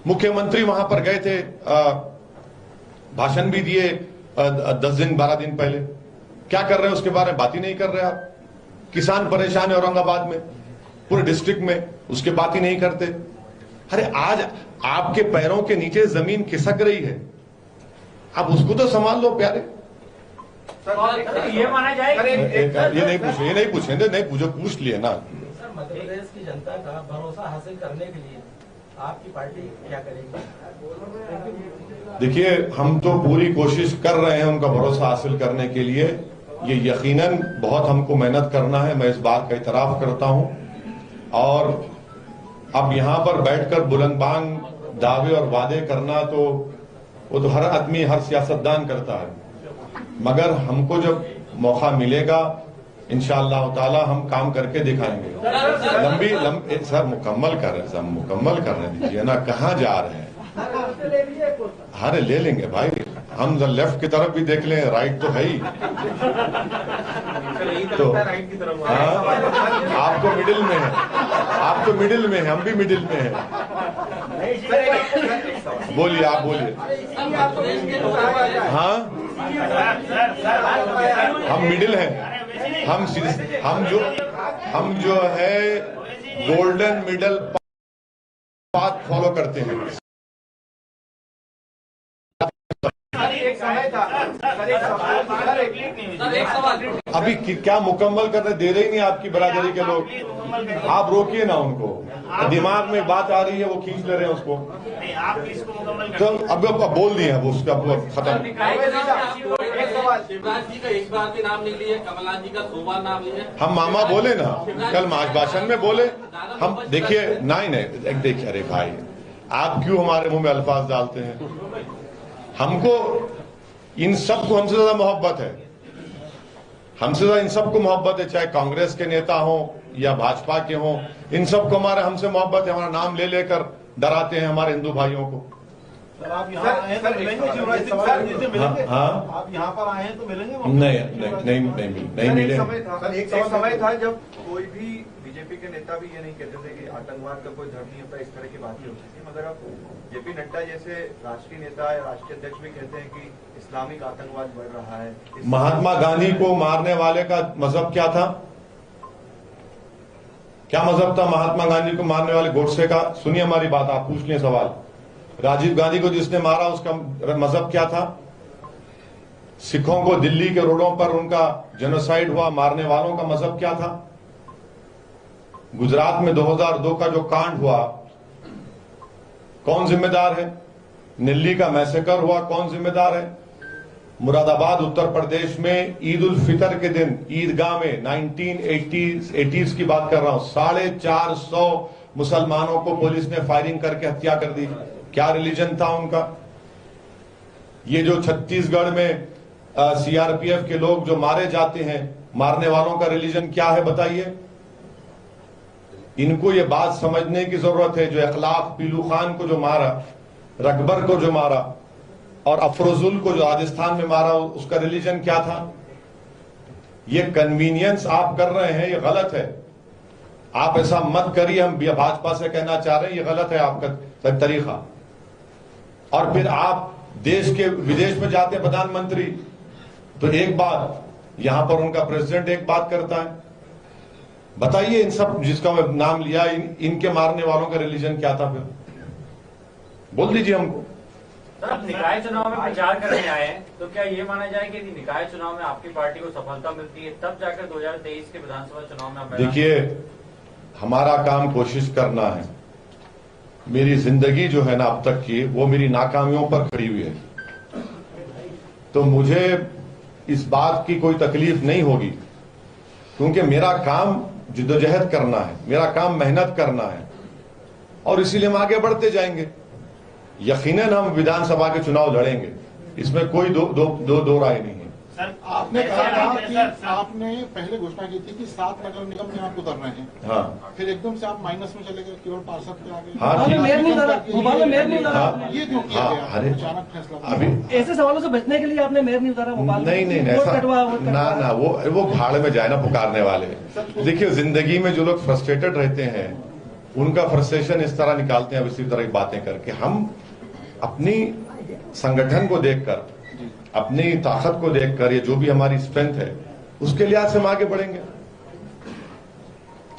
मुख्यमंत्री वहां पर गए थे, भाषण भी दिए 10 दिन 12 दिन पहले। क्या कर रहे हैं उसके बारे में बात ही नहीं कर रहे आप। किसान परेशान है औरंगाबाद में, पूरे डिस्ट्रिक्ट में, उसके बात ही नहीं करते। अरे आज आपके पैरों के नीचे जमीन खिसक रही है, आप उसको तो संभाल लो प्यारे। ये माना जाए ये नहीं पूछेंगे, नहीं पूछो, पूछ लिए ना। सर, मध्य प्रदेश की जनता का भरोसा हासिल करने के लिए आपकी पार्टी क्या करेगी? देखिए, हम तो पूरी कोशिश कर रहे हैं उनका भरोसा हासिल करने के लिए। ये यकीनन बहुत हमको मेहनत करना है, मैं इस बात का इतराफ करता हूं। और अब यहां पर बैठकर बुलंदबांग दावे और वादे करना, तो वो तो हर आदमी, हर सियासतदान करता है। मगर हमको जब मौका मिलेगा इंशाअल्लाह ताला हम काम करके दिखाएंगे। लंबी सर मुकम्मल कर रहे हैं, सब मुकम्मल करने दीजिए ना, कहाँ जा रहे हैं? अरे ले लेंगे भाई, हम लेफ्ट की तरफ भी देख लें, राइट तो है ही। तो राइट की तरफ हाँ, आप तो मिडिल में है, आप तो मिडिल में है, हम भी मिडिल में है। बोलिए, आप बोलिए। हाँ, हम मिडिल हैं, हम जो है गोल्डन मिडल पाथ फॉलो करते हैं। एक समय था अभी क्या मुकम्मल करने दे रहे ही नहीं आपकी बरादरी के लोग, आप रोकिए ना उनको, दिमाग में बात आ रही है वो खींच ले रहे हैं उसको। तो अब बोल दिए हैं वो, उसका खत्म। शिवराज जी का एक बार भी नाम नहीं लिया, कमलनाथ जी का 2 बार नाम लिया। हम मामा बोले ना कल भाषण में बोले हम, देखिए नहीं देखिए, अरे भाई आप क्यों हमारे मुंह में अल्फाज डालते हैं? हमको इन सबको हमसे ज्यादा मोहब्बत है, हमसे ज्यादा इन सबको मोहब्बत है, चाहे कांग्रेस के नेता हो या भाजपा के हो, इन सबको हमसे मोहब्बत है। हमारा नाम ले लेकर डराते हैं हमारे हिंदू भाइयों को। सर आप यहाँ आए हैं तो मिलेंगे शिवराज सिंह सर जी से मिलेंगे? हाँ आप यहाँ पर आए हैं तो मिलेंगे? नहीं मिले। एक समय था जब कोई भी बीजेपी के नेता भी ये नहीं कहते थे कि आतंकवाद का कोई धर्म नहीं होता, इस तरह की बातें होती थी, मगर अब जेपी नड्डा जैसे राष्ट्रीय नेता या राष्ट्रीय अध्यक्ष भी कहते हैं कि इस्लामिक आतंकवाद बढ़ रहा है। महात्मा गांधी को मारने वाले का मजहब क्या था? क्या मजहब था महात्मा गांधी को मारने वाले गोडसे का? सुनिए हमारी बात, आप पूछ लें सवाल। राजीव गांधी को जिसने मारा उसका मजहब क्या था? सिखों को दिल्ली के रोडों पर उनका जेनोसाइड हुआ, मारने वालों का मजहब क्या था? गुजरात में 2002 का जो कांड हुआ, कौन जिम्मेदार है? दिल्ली का मैसेकर हुआ, कौन जिम्मेदार है? मुरादाबाद उत्तर प्रदेश में ईद उल फितर के दिन ईदगाह में 1980s की बात कर रहा हूं, 450 मुसलमानों को पुलिस ने फायरिंग करके हत्या कर दी। क्या रिलीजन था उनका? ये जो छत्तीसगढ़ में सीआरपीएफ के लोग जो मारे जाते हैं, मारने वालों का रिलीजन क्या है बताइए? इनको ये बात समझने की जरूरत है। जो अखलाक पीलू खान को जो मारा, रकबर को जो मारा और अफरोजुल को जो राजस्थान में मारा, उसका रिलीजन क्या था? ये कन्वीनियंस आप कर रहे हैं, ये गलत है। आप ऐसा मत करिए, हम भाजपा से कहना चाह रहे हैं, ये गलत है आपका तरीका। और फिर आप देश के विदेश में जाते हैं प्रधानमंत्री, तो एक बात, यहां पर उनका प्रेसिडेंट एक बात करता है। बताइए इन सब जिसका मैं नाम लिया, इनके मारने वालों का रिलीजन क्या था? फिर बोल दीजिए हमको। सर, आप निकाय चुनाव में प्रचार करने आए हैं, तो क्या ये माना जाए कि निकाय चुनाव में आपकी पार्टी को सफलता मिलती है, तब जाकर 2023 के विधानसभा चुनाव में आप? देखिए, हमारा काम कोशिश करना है। मेरी जिंदगी जो है ना अब तक की, वो मेरी नाकामियों पर खड़ी हुई है, तो मुझे इस बात की कोई तकलीफ नहीं होगी, क्योंकि मेरा काम जिद्दोजहद करना है, मेरा काम मेहनत करना है, और इसीलिए हम आगे बढ़ते जाएंगे। यकीनन हम विधानसभा के चुनाव लड़ेंगे, इसमें कोई दो राय नहीं है। सर, आपने कहा था कि आपने पहले घोषणा की थी कि 7 नगर निगम में आप उतर रहे हैं। हाँ। फिर एकदम से आप माइनस में चले गए, केवल पार्षद पे आ गए। हाँ, ये क्यों किया गया? अचानक फैसला? अभी ऐसे सवालों से बचने के लिए आपने मेयर नहीं उतारा भोपाल? नहीं ऐसा ना, वो भाड़ में जाए ना पुकारने वाले। देखिए, जिंदगी में जो लोग फ्रस्ट्रेटेड रहते हैं, उनका फ्रस्ट्रेशन इस तरह निकालते हैं, इसी तरह की बातें करके। हम अपनी संगठन को देखकर, अपनी ताकत को देखकर, ये जो भी हमारी स्ट्रेंथ है, उसके लिहाज से हम आगे बढ़ेंगे।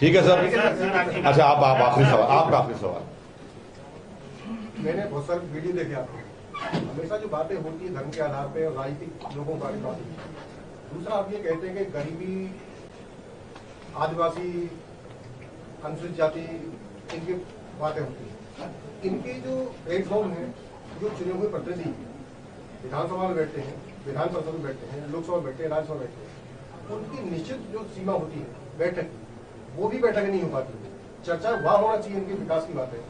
ठीक है सर? अच्छा, आप आखिरी सवाल, आपका आखिरी सवाल। मैंने बहुत सारे वीडियो देखे आपको, हमेशा जो बातें होती है धर्म के आधार पे और राजनीतिक लोगों का बात होती है। दूसरा, आप ये कहते हैं कि गरीबी, आदिवासी, अनुसूचित जाति, इनकी बातें होती है। इनके जो प्लेटफॉर्म है, जो चुने हुए प्रतिनिधि विधानसभा में बैठते हैं, विधान परिषद में बैठते हैं, लोकसभा में बैठते हैं, राज्यसभा में बैठते हैं, उनकी निश्चित जो सीमा होती है बैठक, वो भी बैठक नहीं हो पाती। चर्चा वहां होना चाहिए, इनके विकास की बात है,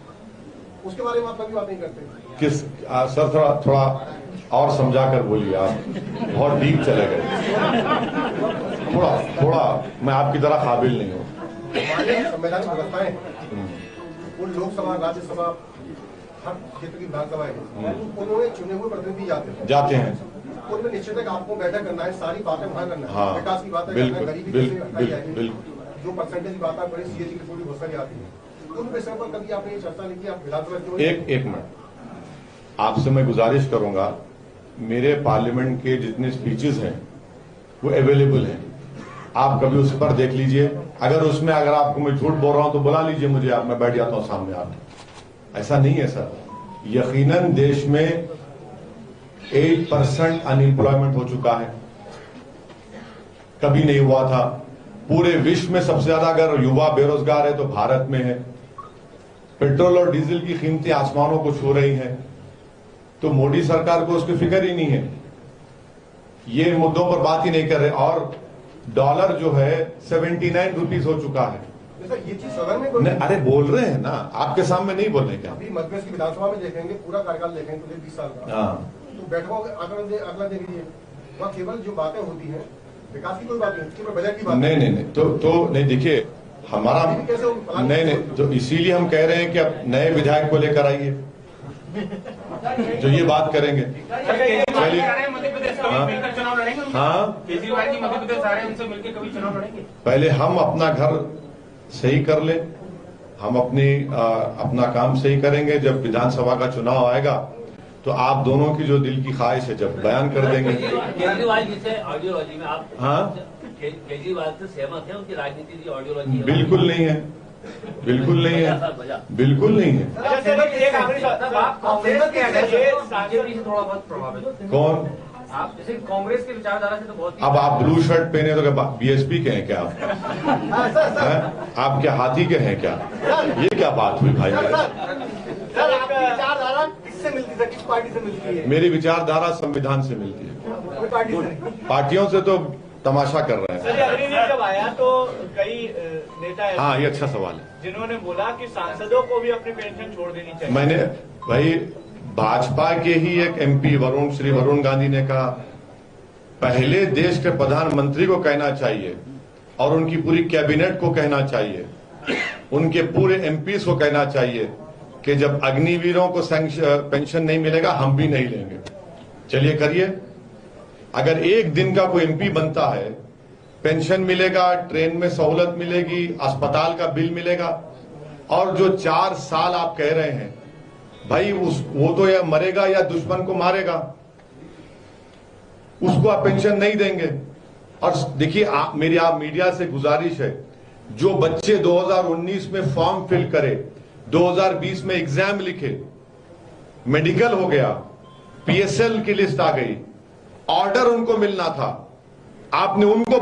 उसके बारे में आप कभी बात नहीं करते। किस सर, थोड़ा और समझा कर बोलिए, आप बहुत डीप चले गए। थोड़ा मैं आपकी तरह काबिल नहीं हूँ। हमारे संवैधानिक व्यवस्थाएं, वो लोकसभा, राज्यसभा, हर क्षेत्र की विधानसभाएं, उन्होंने चुने हुए प्रतिनिधि जाते हैं। उनमें निश्चित है आपको बैठक करना है, सारी बातें वहां करना है। हाँ, विकास की बातें करना है, गरीबी कैसे हटाई जाएगी, जो परसेंटेज की बात है, बड़ी सीएजी की रिपोर्ट भी बहुत सारी आती है, उन विषयों पर कभी आपने ये चर्चा नहीं की? आप विधानसभा एक मिनट, आपसे मैं गुजारिश करूंगा, मेरे पार्लियामेंट के जितने स्पीचेस हैं वो अवेलेबल हैं, आप कभी उस पर देख लीजिए। अगर आपको मैं झूठ बोल रहा हूं तो बुला लीजिए मुझे, मैं बैठ जाता हूं सामने। आप ऐसा नहीं है सर, यकीनन देश में 8% अनएम्प्लॉयमेंट हो चुका है, कभी नहीं हुआ था। पूरे विश्व में सबसे ज्यादा अगर युवा बेरोजगार है तो भारत में है। पेट्रोल और डीजल की कीमतें आसमानों को छू रही हैं, तो मोदी सरकार को उसकी फिक्र ही नहीं है, ये मुद्दों पर बात ही नहीं कर रहे। और डॉलर जो है 79 रुपीज हो चुका है। ये चीज सदन में नहीं, अरे बोल रहे हैं ना, आपके सामने नहीं बोल रहे क्या? अभी मध्यप्रदेश की विधानसभा में देखेंगे, पूरा कार्यकाल देखेंगे तो 20 साल का, हाँ, तो बैठकों अगला देख लीजिए, वहाँ केवल जो बातें होती हैं विकास की कोई बात नहीं, केवल बजट की बात। नहीं तो नहीं, देखिए हमारा नहीं, तो इसीलिए हम कह रहे हैं कि अब नए विधायक को लेकर आइए जो ये बात करेंगे। मध्य प्रदेश कभी मिलकर चुनाव लड़ेंगे? हाँ, केजरीवाल जी मध्य प्रदेश आ रहे हैं, उनसे मिलकर कभी चुनाव लड़ेंगे? पहले हम अपना घर सही कर ले, हम अपना काम सही करेंगे। जब विधानसभा का चुनाव आएगा तो आप दोनों की जो दिल की ख्वाहिश है जब बयान कर देंगे। केजरीवाल जी से आइडियोलॉजी में आप, हाँ, केजरीवाल से सहमत है? उनकी राजनीति की आइडियोलॉजी बिल्कुल नहीं है, बिल्कुल नहीं है, बिल्कुल नहीं है। आप कांग्रेस के बीजेपी से थोड़ा बहुत प्रभावित? कौन? आप जैसे कांग्रेस की विचारधारा से तो बहुत। अब आप ब्लू शर्ट पहने तो क्या बीएसपी के हैं क्या आप? आप क्या हाथी के हैं क्या? ये क्या बात हुई भाई? सर, आपकी विचारधारा किससे मिलती है, किस पार्टी से मिलती है? मेरी विचारधारा संविधान से मिलती है, कोई पार्टी से नहीं। पार्टियों से तो तमाशा कर रहे हैं। सर, अग्निवीर जब आया तो कई नेता ऐसे हाँ, ये अच्छा सवाल है। जिन्होंने बोला कि सांसदों को भी अपनी पेंशन छोड़ देनी चाहिए। मैंने भाई भाजपा के ही एक एमपी श्री वरुण गांधी ने कहा, पहले देश के प्रधानमंत्री को कहना चाहिए और उनकी पूरी कैबिनेट को कहना चाहिए, उनके पूरे एमपीज को कहना चाहिए कि जब अग्निवीरों को पेंशन नहीं मिलेगा हम भी नहीं लेंगे। चलिए करिए। अगर एक दिन का कोई एमपी बनता है, पेंशन मिलेगा, ट्रेन में सहूलत मिलेगी, अस्पताल का बिल मिलेगा, और जो 4 साल आप कह रहे हैं भाई वो तो या मरेगा या दुश्मन को मारेगा, उसको आप पेंशन नहीं देंगे। और देखिए मेरी आप मीडिया से गुजारिश है, जो बच्चे 2019 में फॉर्म फिल करे, 2020 में एग्जाम लिखे, मेडिकल हो गया, पीएसएल की लिस्ट आ गई, ऑर्डर उनको मिलना था, आपने उनको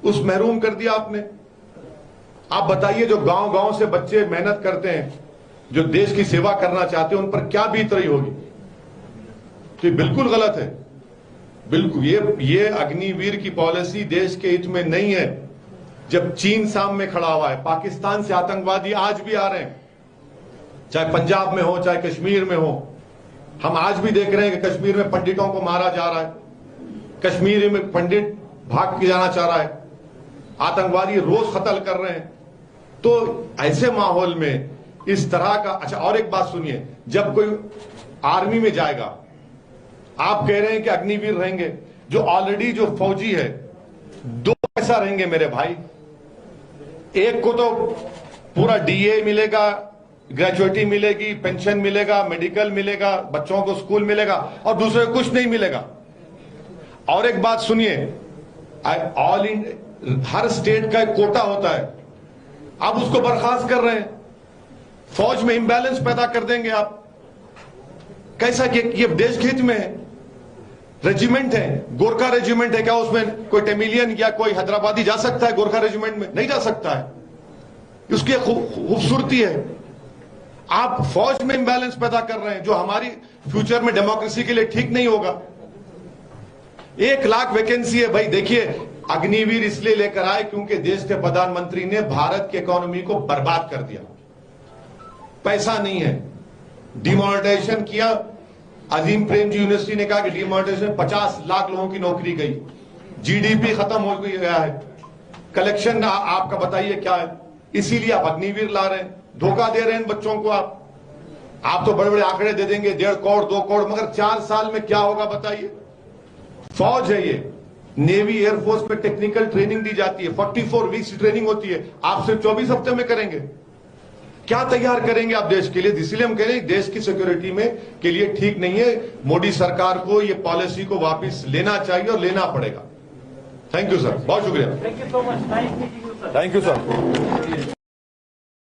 उस महरूम कर दिया आपने। आप बताइए, जो गांव गांव से बच्चे मेहनत करते हैं, जो देश की सेवा करना चाहते हैं, उन पर क्या बीत रही होगी? तो बिल्कुल गलत है, बिल्कुल। ये अग्निवीर की पॉलिसी देश के हित में नहीं है। जब चीन सामने खड़ा हुआ है, पाकिस्तान से आतंकवादी आज भी आ रहे हैं, चाहे पंजाब में हो चाहे कश्मीर में हो। हम आज भी देख रहे हैं कि कश्मीर में पंडितों को मारा जा रहा है, कश्मीर में पंडित भाग के जाना चाह रहा है, आतंकवादी रोज कत्ल कर रहे हैं। तो ऐसे माहौल में इस तरह का, अच्छा और एक बात सुनिए, जब कोई आर्मी में जाएगा, आप कह रहे हैं कि अग्निवीर रहेंगे, जो ऑलरेडी जो फौजी है 2 ऐसा रहेंगे मेरे भाई। एक को तो पूरा डीए मिलेगा, ग्रेजुएटी मिलेगी, पेंशन मिलेगा, मेडिकल मिलेगा, बच्चों को स्कूल मिलेगा, और दूसरे को कुछ नहीं मिलेगा। और एक बात सुनिए, ऑल हर स्टेट का एक कोटा होता है, आप उसको बर्खास्त कर रहे हैं, फौज में इंबैलेंस पैदा कर देंगे आप। कैसा कि ये देश के हित में है। रेजिमेंट है, गोरखा रेजिमेंट है, क्या उसमें कोई तमिलियन या कोई हैदराबादी जा सकता है? गोरखा रेजिमेंट में नहीं जा सकता है, उसकी खूबसूरती है। आप फौज में इंबैलेंस पैदा कर रहे हैं, जो हमारी फ्यूचर में डेमोक्रेसी के लिए ठीक नहीं होगा। 1 लाख वैकेंसी है भाई। देखिए, अग्निवीर इसलिए लेकर आए क्योंकि देश के प्रधानमंत्री ने भारत की इकोनॉमी को बर्बाद कर दिया, पैसा नहीं है, डिमोनेटाइजेशन किया। अजीम प्रेम जी यूनिवर्सिटी ने कहा कि डिमोनेटाइजेशन 50 लाख लोगों की नौकरी गई, जीडीपी खत्म हो गया है, कलेक्शन आपका बताइए क्या है? इसीलिए आप अग्निवीर ला रहे हैं, धोखा दे रहे हैं बच्चों को। आप तो बड़े बड़े आंकड़े दे देंगे, 1.5 करोड़ 2 करोड़, मगर 4 साल में क्या होगा बताइए? फौज है ये, नेवी एयरफोर्स में टेक्निकल ट्रेनिंग दी जाती है, 44 वीक्स की ट्रेनिंग होती है, आप सिर्फ 24 हफ्ते में करेंगे। क्या तैयार करेंगे आप देश के लिए? इसलिए हम कह रहे हैं देश की सिक्योरिटी में के लिए ठीक नहीं है। मोदी सरकार को ये पॉलिसी को वापस लेना चाहिए और लेना पड़ेगा। थैंक यू सर, बहुत शुक्रिया। Thank you so much. Thank you sir.